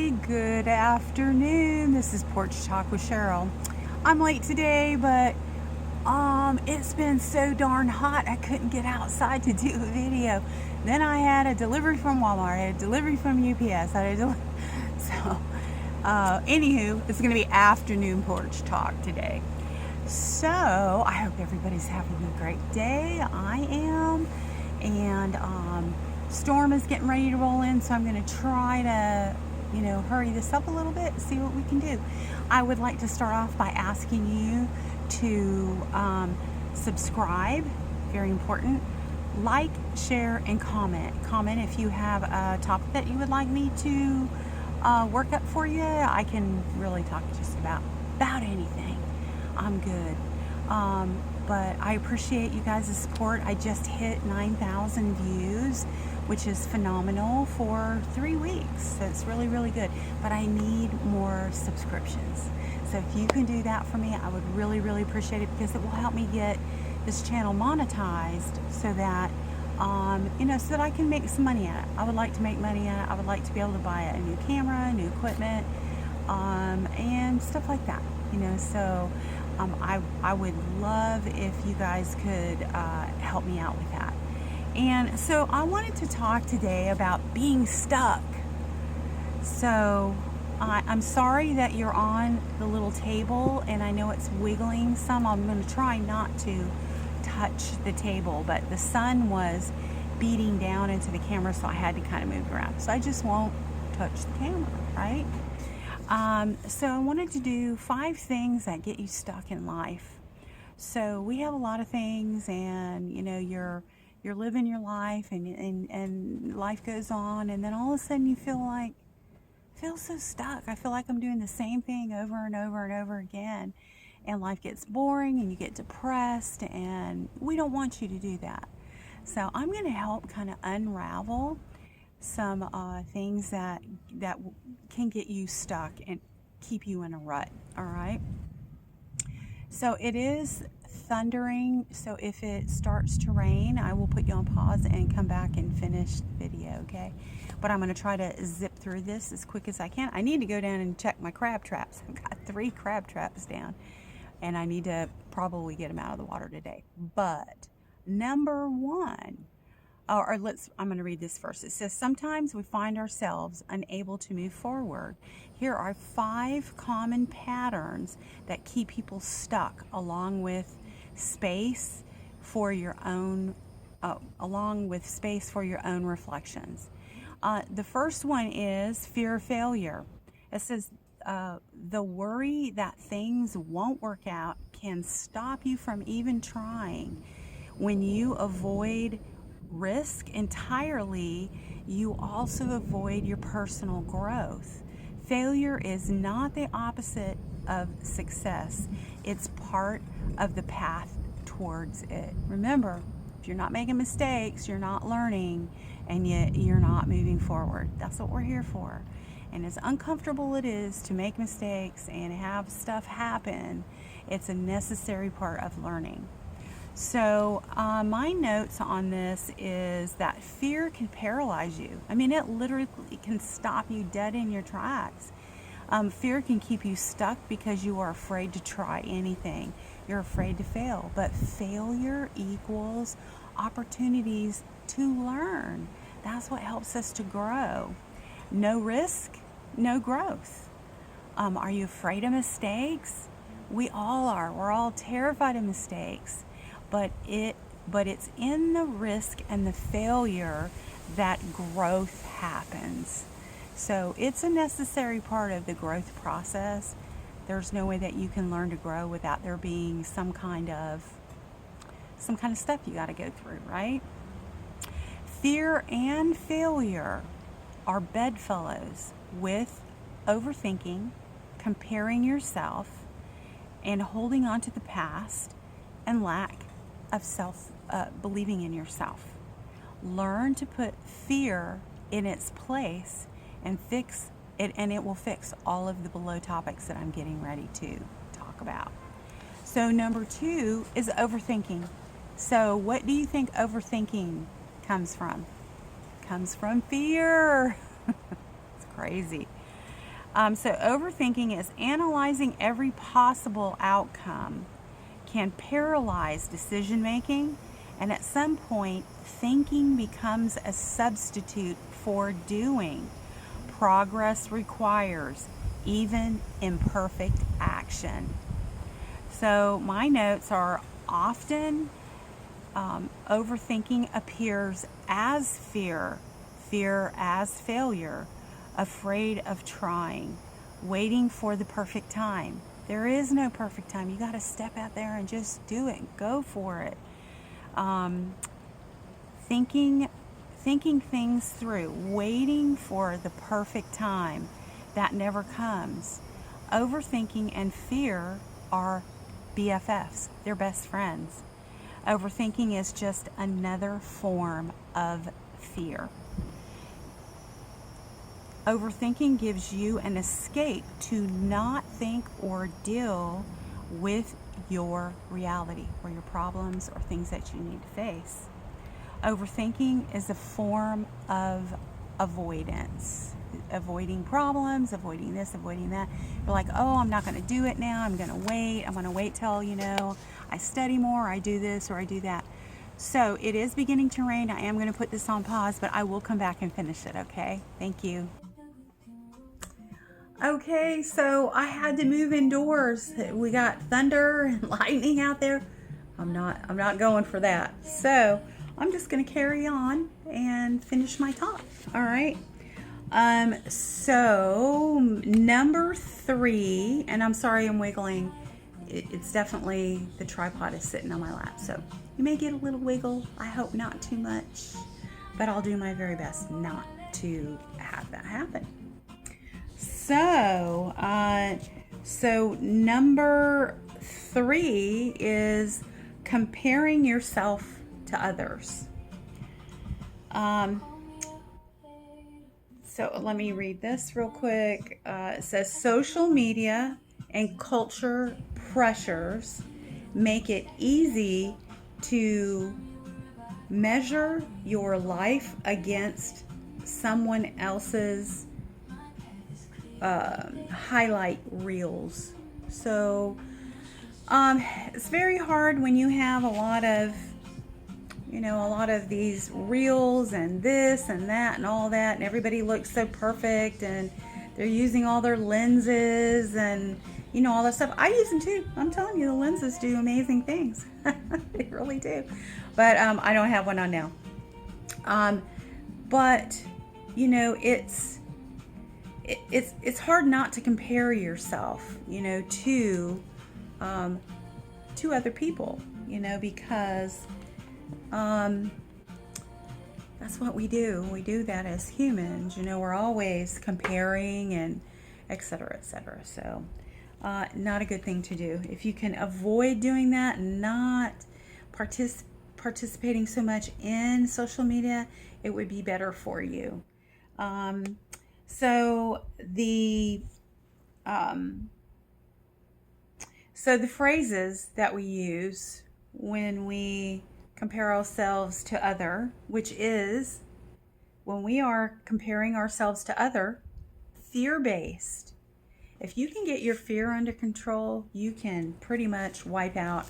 everybody. Good afternoon. This is Porch Talk with Cheryl. I'm late today, but it's been so darn hot I couldn't get outside to do a video. Then I had a delivery from Walmart, I had a delivery from UPS, anywho, it's going to be afternoon Porch Talk today. So I hope everybody's having a great day. I am, and storm is getting ready to roll in, so I'm going to try to hurry this up a little bit and see what we can do. I would like to start off by asking you to subscribe, very important, like, share, and comment if you have a topic that you would like me to work up for you. I can really talk just about anything. I'm good. But I appreciate you guys' support. I just hit 9,000 views, which is phenomenal for 3 weeks. So it's really, really good. But I need more subscriptions. So if you can do that for me, I would really, really appreciate it, because it will help me get this channel monetized so that, so that I can make some money at it. I would like to make money at it. I would like to be able to buy a new camera, new equipment, and stuff like that. So I would love if you guys could help me out with that. And so I wanted to talk today about being stuck. So I'm sorry that you're on the little table, and I know it's wiggling some. I'm going to try not to touch the table, but the sun was beating down into the camera, so I had to kind of move around. So I just won't touch the camera, right? So I wanted to do 5 things that get you stuck in life. So we have a lot of things, and you're living your life, and life goes on, and then all of a sudden you feel so stuck. I feel like I'm doing the same thing over and over and over again, and life gets boring and you get depressed, and we don't want you to do that. So I'm going to help kind of unravel some things that can get you stuck and keep you in a rut. All right. So it is thundering. So if it starts to rain, I will put you on pause and come back and finish the video. Okay. But I'm going to try to zip through this as quick as I can. I need to go down and check my crab traps. I've got 3 crab traps down, and I need to probably get them out of the water today. But number 1, I'm going to read this first. It says, sometimes we find ourselves unable to move forward. Here are 5 common patterns that keep people stuck, along with space for your own reflections. The first one is fear of failure. It says, the worry that things won't work out can stop you from even trying. When you avoid risk entirely, you also avoid your personal growth. Failure is not the opposite of success. It's part of the path towards it. Remember, if you're not making mistakes, you're not learning, and yet you're not moving forward. That's what we're here for. And as uncomfortable it is to make mistakes and have stuff happen, it's a necessary part of learning. So my notes on this is that fear can paralyze you. I mean, it literally can stop you dead in your tracks. Fear can keep you stuck because you are afraid to try anything. You're afraid to fail. But failure equals opportunities to learn. That's what helps us to grow. No risk, no growth. Are you afraid of mistakes? We all are. We're all terrified of mistakes. But it's in the risk and the failure that growth happens. So it's a necessary part of the growth process. There's no way that you can learn to grow without there being some kind of stuff you got to go through, right? Fear and failure are bedfellows with overthinking, comparing yourself, and holding on to the past, and lack of believing in yourself. Learn to put fear in its place and fix it, and it will fix all of the below topics that I'm getting ready to talk about. So number 2 is overthinking. So what do you think overthinking comes from? Comes from fear. It's crazy. So overthinking is analyzing every possible outcome, can paralyze decision making, and at some point, thinking becomes a substitute for doing. Progress requires even imperfect action. So my notes are often overthinking appears as fear, fear as failure, afraid of trying, waiting for the perfect time. There is no perfect time. You got to step out there and just do it. Go for it. Thinking things through, waiting for the perfect time that never comes. Overthinking and fear are BFFs. They're best friends. Overthinking is just another form of fear. Overthinking gives you an escape to not think or deal with your reality or your problems or things that you need to face. Overthinking is a form of avoidance. Avoiding problems, avoiding this, avoiding that. You're like, oh, I'm not going to do it now. I'm going to wait. I'm going to wait till, I study more, I do this or I do that. So it is beginning to rain. I am going to put this on pause, but I will come back and finish it, okay? Thank you. Okay, so I had to move indoors. We got thunder and lightning out there. I'm not going for that. So I'm just going to carry on and finish my talk. All right. So number 3, and I'm sorry I'm wiggling. It's definitely the tripod is sitting on my lap, so you may get a little wiggle. I hope not too much, but I'll do my very best not to have that happen. So, number 3 is comparing yourself to others. So let me read this real quick. It says social media and culture pressures make it easy to measure your life against someone else's highlight reels. So it's very hard when you have a lot of these reels and this and that and all that, and everybody looks so perfect and they're using all their lenses and all that stuff. I use them too. I'm telling you, the lenses do amazing things. They really do. But I don't have one on now. But it's hard not to compare yourself, to other people, because that's what we do. We do that as humans. We're always comparing and et cetera, et cetera. So not a good thing to do. If you can avoid doing that and not participating so much in social media, it would be better for you. So the phrases that we use when we compare ourselves to other, which is when we are comparing ourselves to other, fear-based. If you can get your fear under control, you can pretty much wipe out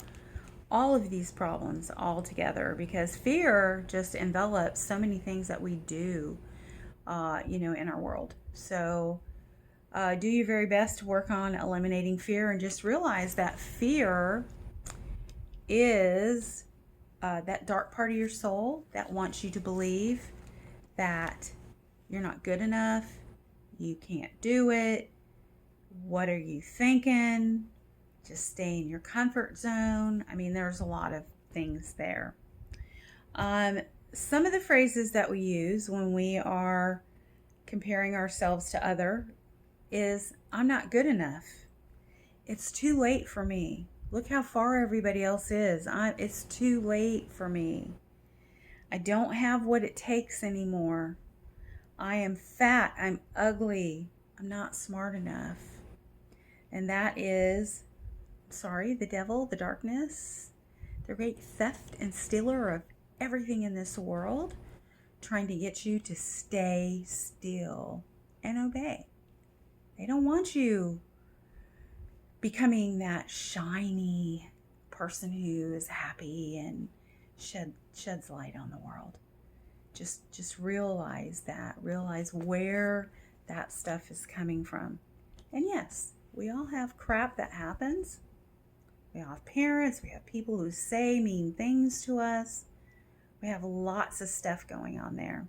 all of these problems altogether, because fear just envelops so many things that we do, in our world. So do your very best to work on eliminating fear, and just realize that fear is that dark part of your soul that wants you to believe that you're not good enough, you can't do it, what are you thinking, just stay in your comfort zone. I mean, there's a lot of things there. Some of the phrases that we use when we are comparing ourselves to other is, I'm not good enough. It's too late for me. Look how far everybody else is. It's too late for me. I don't have what it takes anymore. I am fat. I'm ugly. I'm not smart enough. And that is, the devil, the darkness, the great theft and stealer of everything in this world, trying to get you to stay still and obey. They don't want you becoming that shiny person who is happy and sheds light on the world. Just realize that. Realize where that stuff is coming from. And yes, we all have crap that happens. We all have parents. We have people who say mean things to us. We have lots of stuff going on there.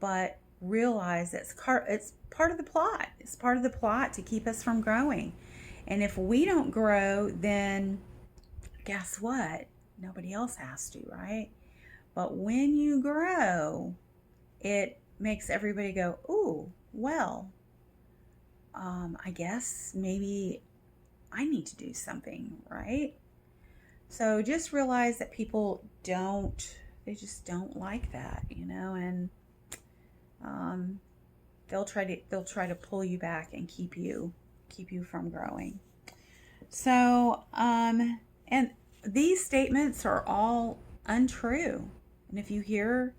But realize it's part of the plot. It's part of the plot to keep us from growing. And if we don't grow, then guess what? Nobody else has to, right? But when you grow, it makes everybody go, ooh, well, I guess maybe I need to do something, right? So just realize that people they just don't like that, and they'll try to pull you back and keep you from growing. So, and these statements are all untrue. And if you hear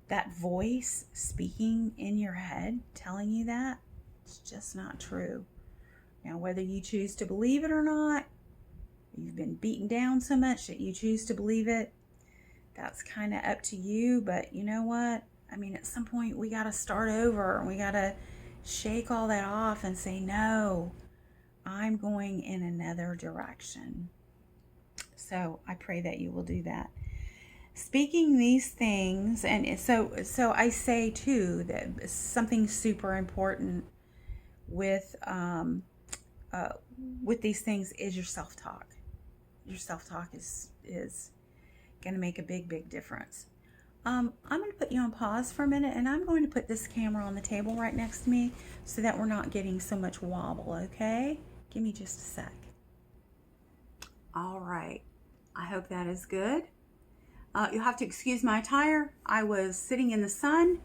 that voice speaking in your head telling you that, it's just not true. Now, whether you choose to believe it or not, you've been beaten down so much that you choose to believe it, that's kind of up to you. But you know what? I mean, at some point we got to start over, and we got to shake all that off and say, no, I'm going in another direction. So I pray that you will do that. Speaking these things, and so I say too that something super important with these things is your self-talk. Your self-talk is going to make a big difference. I'm going to put you on pause for a minute, and I'm going to put this camera on the table right next to me so that we're not getting so much wobble, okay? Give me just a sec. All right. I hope that is good. You'll have to excuse my attire. I was sitting in the sun,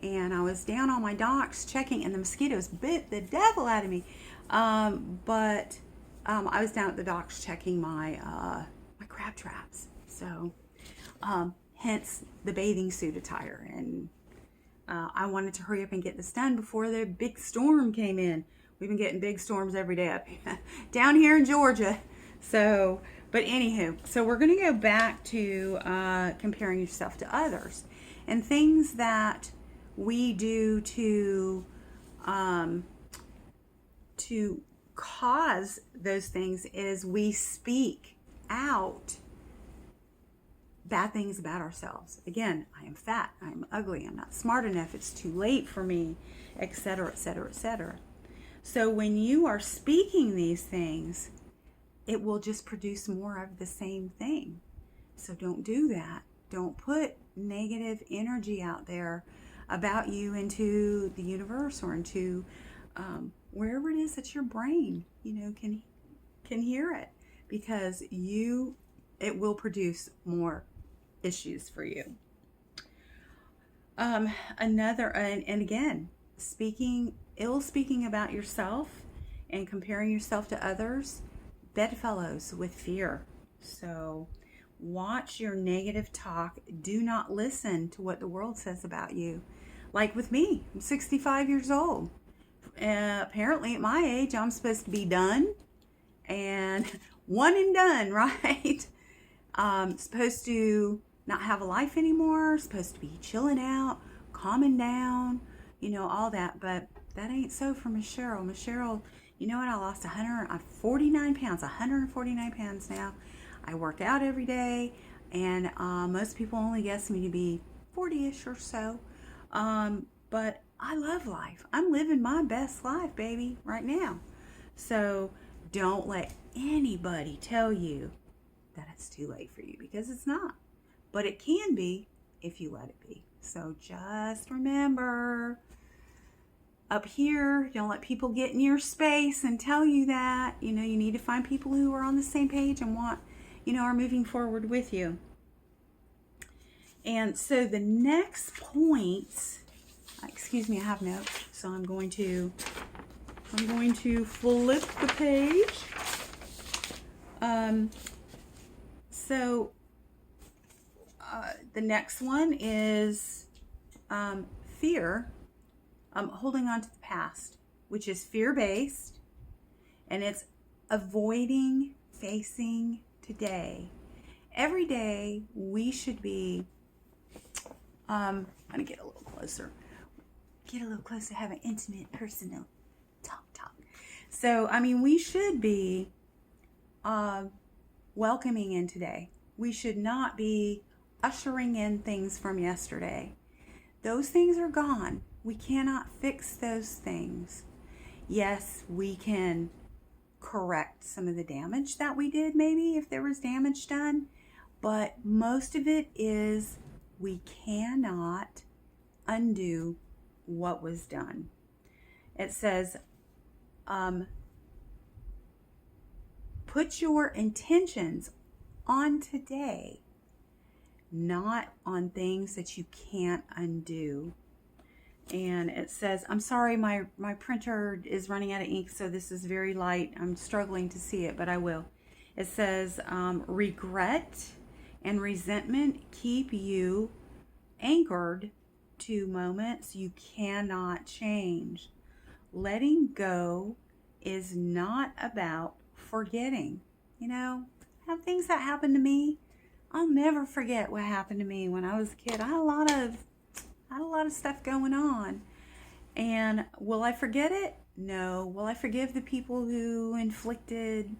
and I was down on my docks checking, and the mosquitoes bit the devil out of me. But I was down at the docks checking my crab traps. So, hence the bathing suit attire. And I wanted to hurry up and get this done before the big storm came in. We've been getting big storms every day up down here in Georgia. So, but anywho, so we're going to go back to comparing yourself to others, and things that we do to cause those things is we speak out bad things about ourselves. Again, I am fat, I am ugly, I'm not smart enough, it's too late for me, etc., etc., etc. So when you are speaking these things, it will just produce more of the same thing. So don't do that. Don't put negative energy out there about you into the universe or into wherever it is that your brain, can hear it, because it will produce more issues for you. And again, speaking about yourself and comparing yourself to others, bedfellows with fear. So watch your negative talk. Do not listen to what the world says about you. Like with me, I'm 65 years old. Apparently at my age, I'm supposed to be done and one and done, right? Supposed to not have a life anymore, supposed to be chilling out, calming down, all that. But that ain't so for Miss Cheryl. Miss Cheryl, you know what? I lost 149 pounds now. I work out every day, and most people only guess me to be 40-ish or so. But I love life. I'm living my best life, baby, right now. So don't let anybody tell you that it's too late for you, because it's not. But it can be if you let it be. So just remember, up here, don't let people get in your space and tell you that. You need to find people who are on the same page and are moving forward with you. And so the next point, excuse me, I have notes, so I'm going to flip the page. The next one is fear, holding on to the past. which is fear-based, and it's avoiding facing today. Every day we should be, I'm going to get a little closer, have an intimate, personal talk. So, we should be welcoming in today. We should not be ushering in things from yesterday. Those things are gone. We cannot fix those things. Yes, we can correct some of the damage that we did, maybe if there was damage done, but most of it is we cannot undo what was done. It says, put your intentions on today, not on things that you can't undo. And it says, I'm sorry, my printer is running out of ink, so this is very light. I'm struggling to see it, but I will. It says, regret and resentment keep you anchored to moments you cannot change. Letting go is not about forgetting. Have things that happened to me. I'll never forget what happened to me when I was a kid. I had a lot of stuff going on. And will I forget it? No. Will I forgive the people who inflicted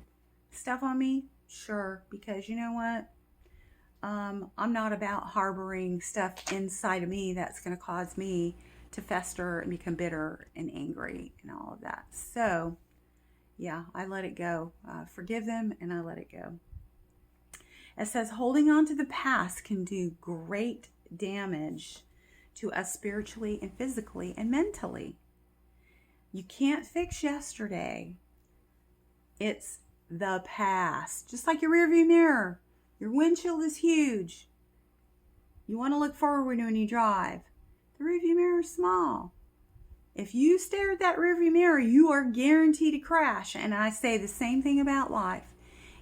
stuff on me? Sure, because you know what? I'm not about harboring stuff inside of me that's going to cause me to fester and become bitter and angry and all of that. So, yeah, I let it go. Forgive them and I let it go. It says holding on to the past can do great damage to us spiritually and physically and mentally. You can't fix yesterday. It's the past. Just like your rearview mirror. Your windshield is huge. You want to look forward when you drive. The rearview mirror is small. If you stare at that rearview mirror, you are guaranteed to crash. And I say the same thing about life.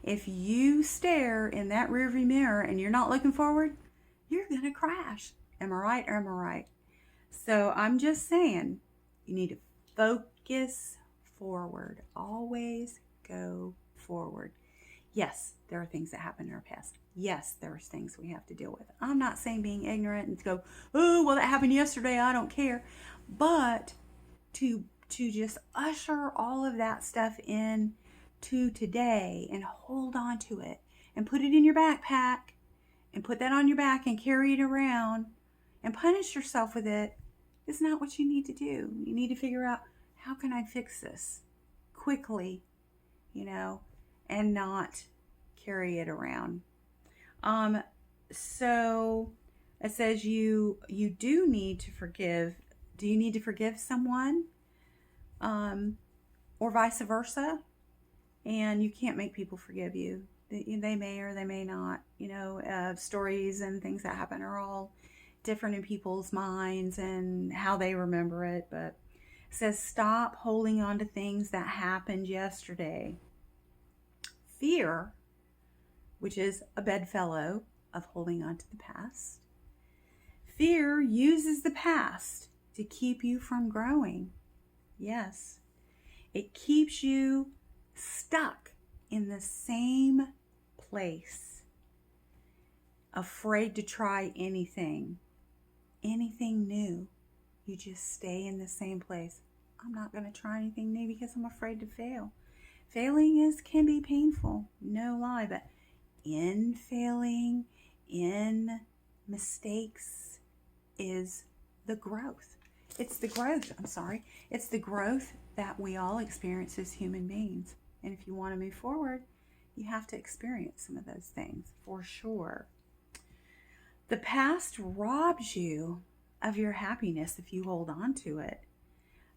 If you stare in that rearview mirror and you're not looking forward, you're going to crash. Am I right or am I right? So I'm just saying, you need to focus forward. Always go forward. Yes, there are things that happened in our past. Yes, there are things we have to deal with. I'm not saying being ignorant and to go, oh, well, that happened yesterday, I don't care. But to just usher all of that stuff in to today and hold on to it and put it in your backpack and put that on your back and carry it around and punish yourself with it is not what you need to do. You need to figure out, how can I fix this quickly, and not carry it around. So it says you do need to forgive. Do you need to forgive someone? Or vice versa? And you can't make people forgive you. They may or they may not. Stories and things that happen are all different in people's minds and how they remember it. But it says stop holding on to things that happened yesterday. Fear, which is a bedfellow of holding on to the past. Fear uses the past to keep you from growing. Yes, it keeps you stuck in the same place, afraid to try anything new. You just stay in the same place. I'm not going to try anything new because I'm afraid to fail. Failing can be painful, no lie, but in failing, in mistakes is the growth. It's the growth that we all experience as human beings. And if you want to move forward, you have to experience some of those things for sure. The past robs you of your happiness if you hold on to it.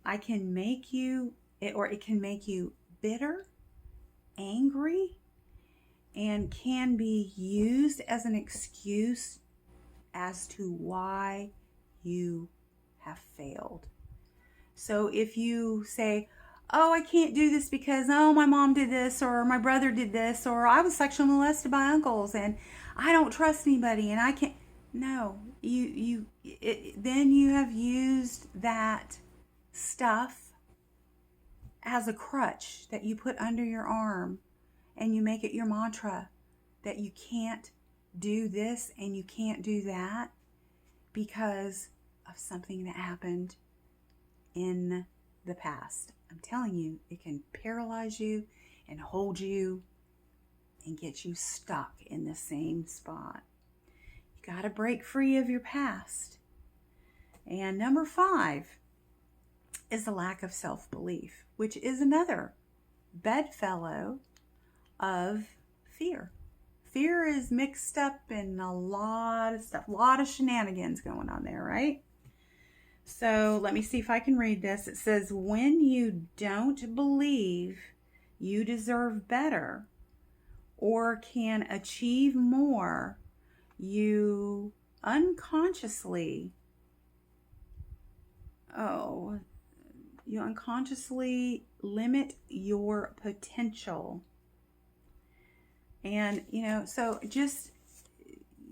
It can make you bitter, angry, and can be used as an excuse as to why you have failed. So if you say, oh, I can't do this because, oh, my mom did this, or my brother did this, or I was sexually molested by uncles and I don't trust anybody and I can't. No, then you have used that stuff as a crutch that you put under your arm and you make it your mantra that you can't do this and you can't do that because of something that happened in the past. I'm telling you, it can paralyze you and hold you and get you stuck in the same spot. You got to break free of your past. And number 5 is the lack of self-belief, which is another bedfellow of fear. Fear is mixed up in a lot of stuff, a lot of shenanigans going on there, right? So let me see if I can read this. It says, when you don't believe you deserve better or can achieve more, you unconsciously limit your potential. And, so just,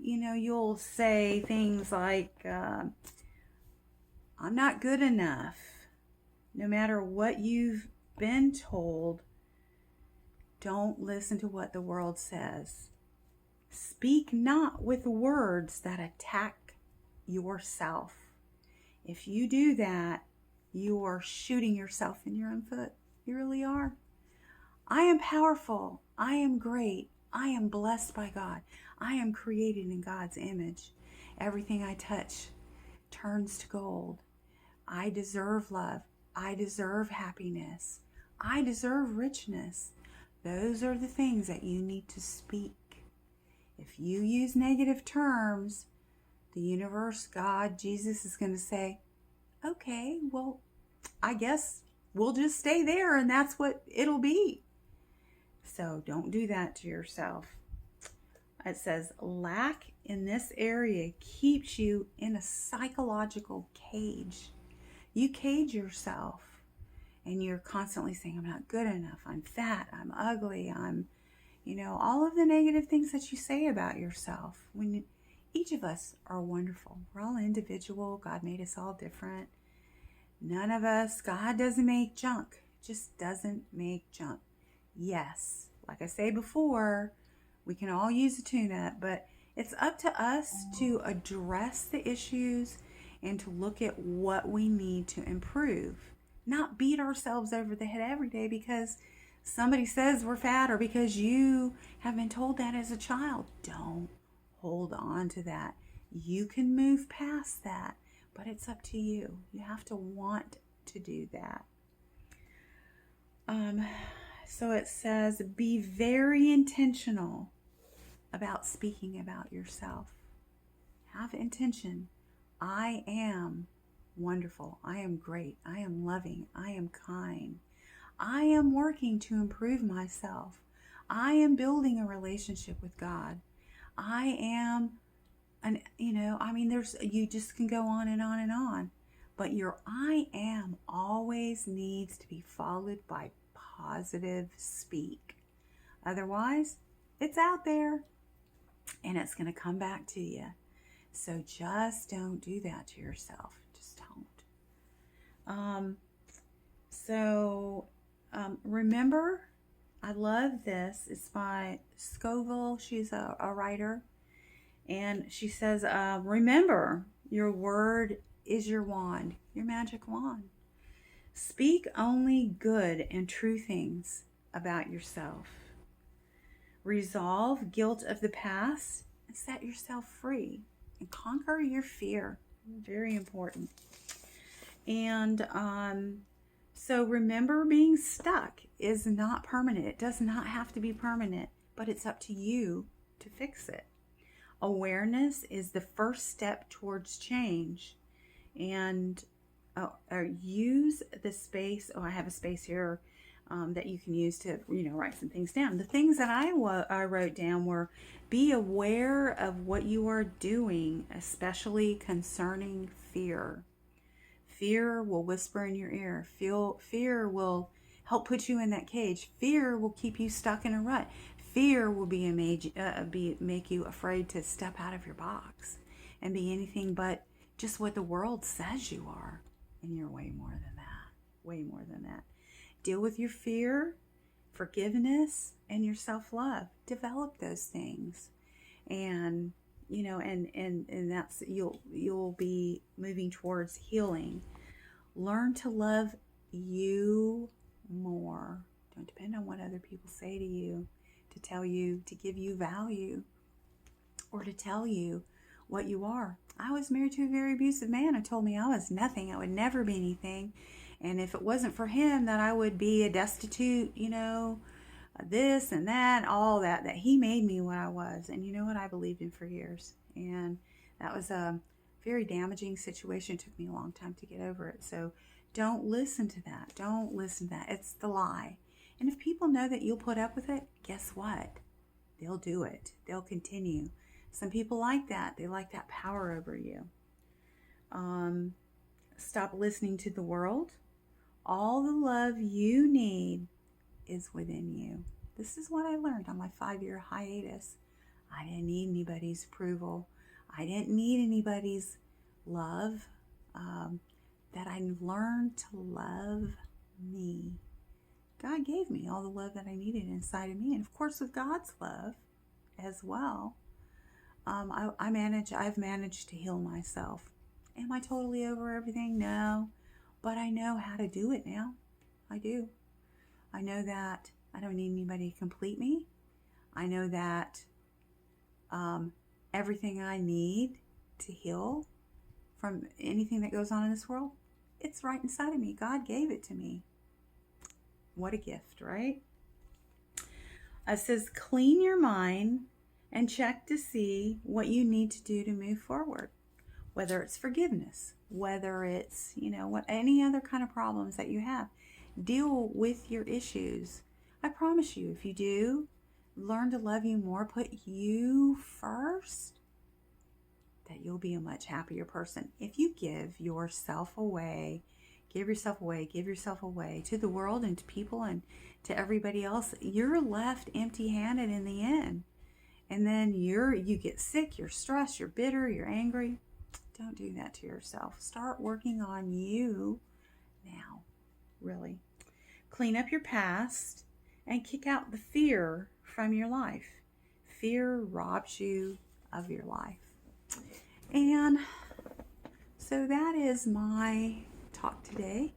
you'll say things like, I'm not good enough. No matter what you've been told, don't listen to what the world says. Speak not with words that attack yourself. If you do that, you are shooting yourself in your own foot. You really are. I am powerful. I am great. I am blessed by God. I am created in God's image. Everything I touch turns to gold. I deserve love. I deserve happiness. I deserve richness. Those are the things that you need to speak. If you use negative terms, the universe, God, Jesus is going to say, okay, well, I guess we'll just stay there and that's what it'll be. So don't do that to yourself. It says lack in this area keeps you in a psychological cage. You cage yourself and you're constantly saying, I'm not good enough, I'm fat, I'm ugly, I'm, all of the negative things that you say about yourself. When each of us are wonderful. We're all individual. God made us all different. None of us, God doesn't make junk. Just doesn't make junk. Yes, like I say before, we can all use a tune-up, but it's up to us to address the issues and to look at what we need to improve. Not beat ourselves over the head every day because somebody says we're fat or because you have been told that as a child. Don't hold on to that. You can move past that, but it's up to you. You have to want to do that. So it says, be very intentional about speaking about yourself. Have intention. I am wonderful. I am great. I am loving. I am kind. I am working to improve myself. I am building a relationship with God. I am, you just can go on and on and on. But your I am always needs to be followed by positive speak. Otherwise, it's out there and it's going to come back to you. So just don't do that to yourself. Just don't. Remember, I love this. It's by Scoville. She's a writer. And she says, remember, your word is your wand, your magic wand. Speak only good and true things about yourself. Resolve guilt of the past and set yourself free and conquer your fear. Very important. And so remember, being stuck is not permanent. It does not have to be permanent, but it's up to you to fix it. Awareness is the first step towards change. And use the space. I have a space here that you can use to, write some things down. The things that I wrote down were, be aware of what you are doing, especially concerning fear. Fear will whisper in your ear. Fear will help put you in that cage. Fear will keep you stuck in a rut. Fear will make you afraid to step out of your box and be anything but just what the world says you are. And you're way more than that. Way more than that. Deal with your fear, forgiveness, and your self-love. Develop those things. And and that's you'll be moving towards healing. Learn to love you more. Don't depend on what other people say to you, to tell you, to give you value, or to tell you what you are. I was married to a very abusive man who told me I was nothing, I would never be anything. And if it wasn't for him, that I would be a destitute, this and that, all that he made me what I was. And you know what? I believed him for years. And that was a very damaging situation. It took me a long time to get over it. So don't listen to that. Don't listen to that. It's the lie. And if people know that you'll put up with it, guess what? They'll do it. They'll continue. Some people like that. They like that power over you. Stop listening to the world. All the love you need is within you. This is what I learned on my 5-year hiatus. I didn't need anybody's approval. I didn't need anybody's love. That I learned to love me. God gave me all the love that I needed inside of me, and of course with God's love as well. I've managed to heal myself. Am I totally over everything? No, but I know how to do it now. I do. I know that I don't need anybody to complete me. I know that everything I need to heal from anything that goes on in this world, it's right inside of me. God gave it to me. What a gift, right? It says, clean your mind and check to see what you need to do to move forward. Whether it's forgiveness, whether it's, any other kind of problems that you have. Deal with your issues. I promise you, if you do, learn to love you more, put you first, that you'll be a much happier person. If you give yourself away to the world and to people and to everybody else, you're left empty-handed in the end. And then you get sick, you're stressed, you're bitter, you're angry. Don't do that to yourself. Start working on you now, really. Clean up your past and kick out the fear from your life. Fear robs you of your life. And so that is my talk today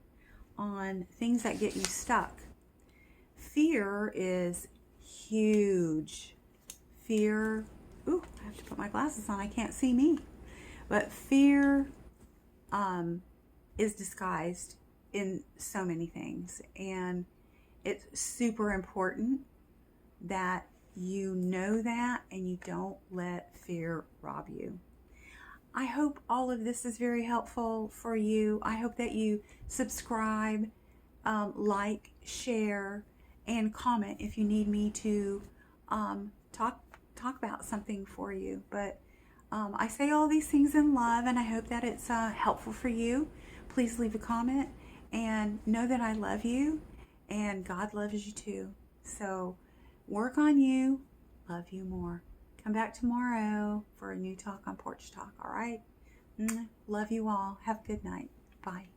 on things that get you stuck. Fear is huge. Fear, I have to put my glasses on, I can't see me. But fear is disguised in so many things. And it's super important that you know that and you don't let fear rob you. I hope all of this is very helpful for you. I hope that you subscribe, like, share, and comment if you need me to talk about something for you. But I say all these things in love, and I hope that it's helpful for you. Please leave a comment and know that I love you and God loves you too. So work on you, love you more. Come back tomorrow for a new talk on Porch Talk, all right? Love you all. Have a good night. Bye.